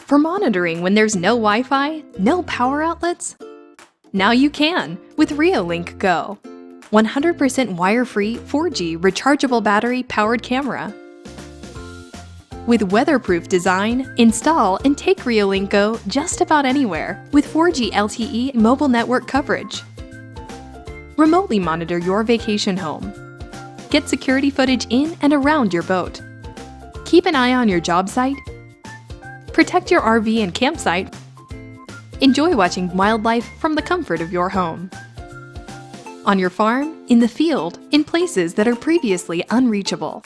For monitoring when there's no Wi-Fi, no power outlets? Now you can with Reolink Go. 100% wire-free 4G rechargeable battery-powered camera. With weatherproof design, install and take Reolink Go just about anywhere with 4G LTE mobile network coverage. Remotely monitor your vacation home. Get security footage in and around your boat. Keep an eye on your job site. Protect your RV and campsite. Enjoy watching wildlife from the comfort of your home. On your farm, in the field, in places that are previously unreachable.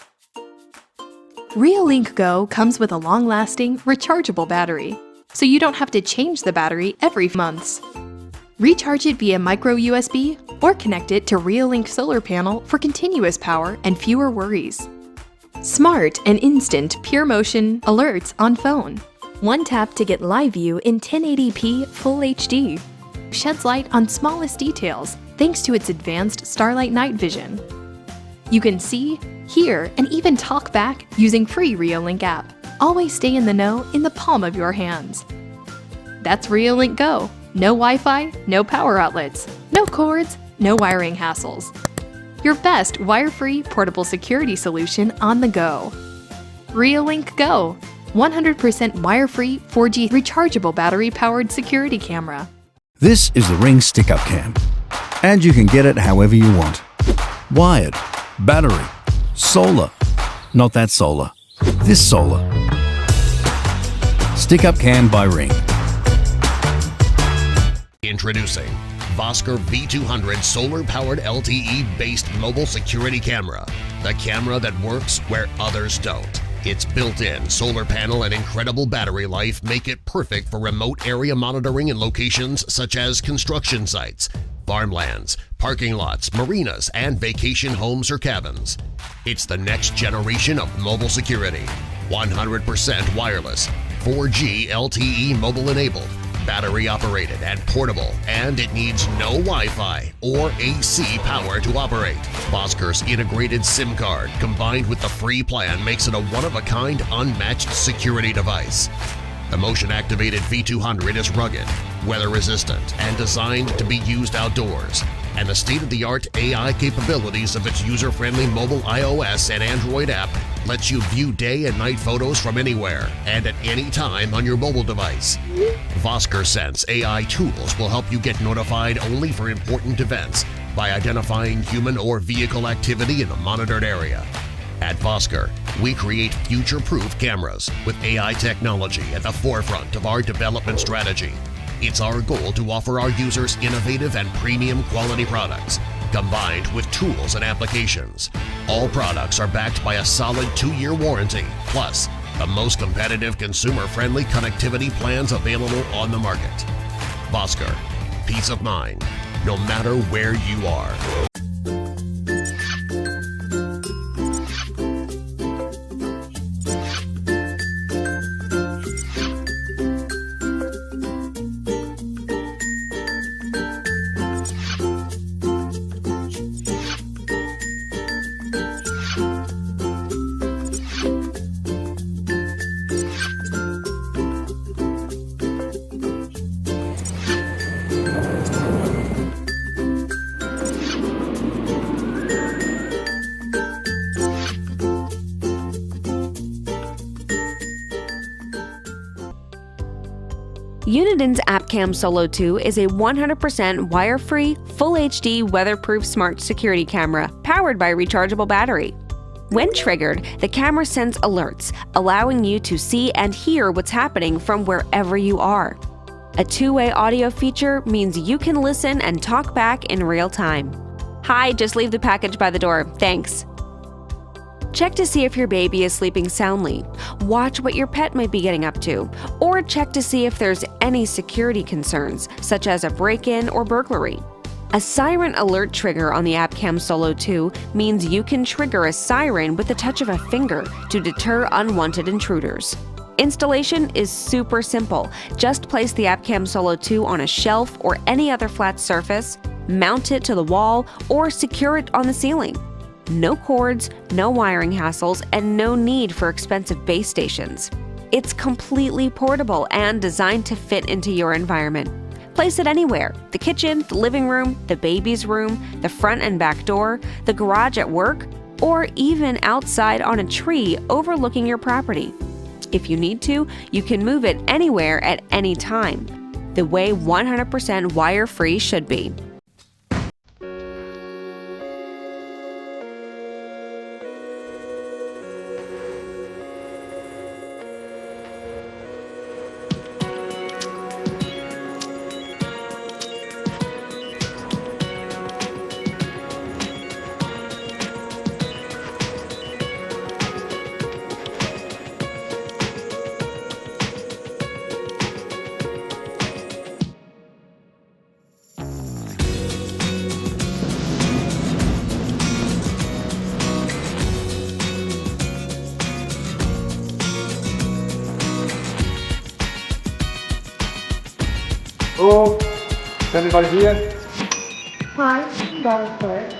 Reolink Go comes with a long-lasting, rechargeable battery, so you don't have to change the battery every months. Recharge it via micro USB or connect it to Reolink solar panel for continuous power and fewer worries. Smart and instant pure motion alerts on phone. One tap to get live view in 1080p Full HD. Sheds light on smallest details thanks to its advanced Starlight Night Vision. You can see, hear, and even talk back using free Reolink app. Always stay in the know in the palm of your hands. That's Reolink Go. No Wi-Fi, no power outlets, no cords, no wiring hassles. Your best wire-free portable security solution on the go. Reolink Go. 100% wire-free 4G rechargeable battery-powered security camera. This is the Ring Stick-Up Cam, and you can get it however you want. Wired, battery, solar, not that solar, this solar. Stick-Up Cam by Ring. Introducing Vosker V200 solar-powered LTE-based mobile security camera. The camera that works where others don't. Its built-in solar panel and incredible battery life make it perfect for remote area monitoring in locations such as construction sites, farmlands, parking lots, marinas, and vacation homes or cabins. It's the next generation of mobile security. 100% wireless, 4G LTE mobile-enabled, battery-operated and portable, and it needs no Wi-Fi or AC power to operate. Vosker's integrated SIM card combined with the free plan makes it a one-of-a-kind, unmatched security device. The motion-activated V200 is rugged, weather-resistant, and designed to be used outdoors. And the state-of-the-art AI capabilities of its user-friendly mobile iOS and Android app lets you view day and night photos from anywhere and at any time on your mobile device. Vosker Sense AI tools will help you get notified only for important events by identifying human or vehicle activity in the monitored area. At Vosker, we create future-proof cameras with AI technology at the forefront of our development strategy. It's our goal to offer our users innovative and premium quality products, combined with tools and applications. All products are backed by a solid 2-year warranty, plus the most competitive consumer-friendly connectivity plans available on the market. Vosker, peace of mind, no matter where you are. Uniden's AppCam Solo 2 is a 100% wire-free, Full HD weatherproof smart security camera powered by a rechargeable battery. When triggered, the camera sends alerts, allowing you to see and hear what's happening from wherever you are. A two-way audio feature means you can listen and talk back in real time. "Hi, just leave the package by the door, thanks." Check to see if your baby is sleeping soundly, watch what your pet might be getting up to, or check to see if there's any security concerns, such as a break-in or burglary. A siren alert trigger on the AppCam Solo 2 means you can trigger a siren with the touch of a finger to deter unwanted intruders. Installation is super simple. Just place the AppCam Solo 2 on a shelf or any other flat surface, mount it to the wall, or secure it on the ceiling. No cords, no wiring hassles, and no need for expensive base stations. It's completely portable and designed to fit into your environment. Place it anywhere: the kitchen, the living room, the baby's room, the front and back door, the garage at work, or even outside on a tree overlooking your property. If you need to, you can move it anywhere at any time, the way 100% wire-free should be. So, können wir validieren? Nein, danke.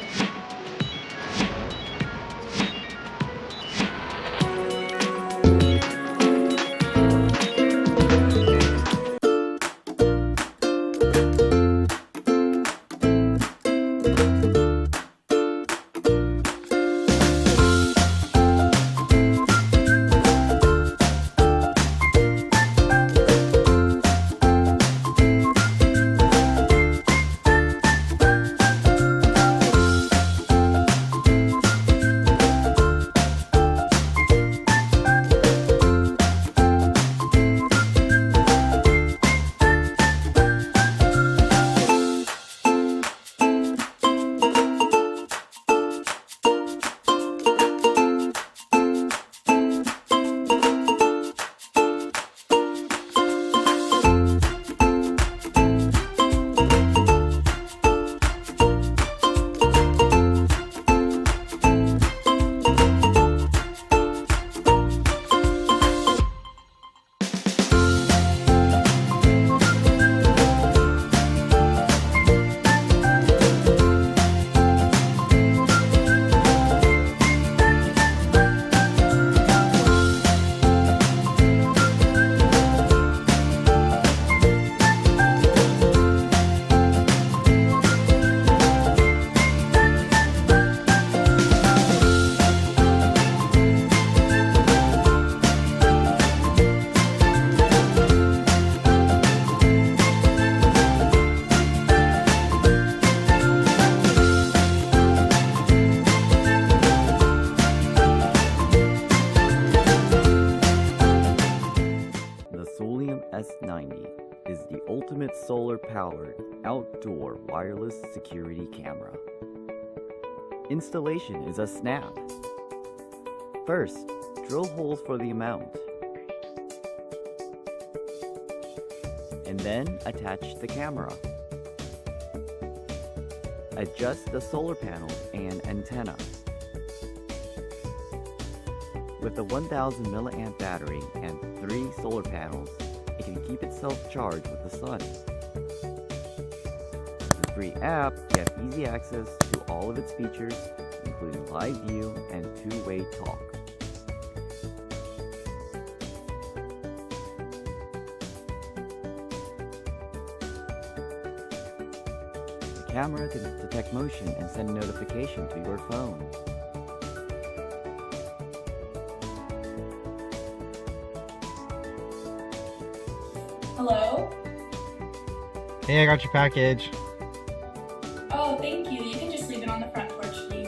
SOLIOM S90 is the ultimate solar-powered outdoor wireless security camera. Installation is a snap. First, drill holes for the mount, and then attach the camera. Adjust the solar panel and antenna. With a 1000 mAh battery and 3 solar panels, it can keep itself charged with the sun. With the free app, you have easy access to all of its features, including live view and two-way talk. The camera can detect motion and send a notification to your phone. Hello? Hey, I got your package. Oh, thank you. You can just leave it on the front porch, please.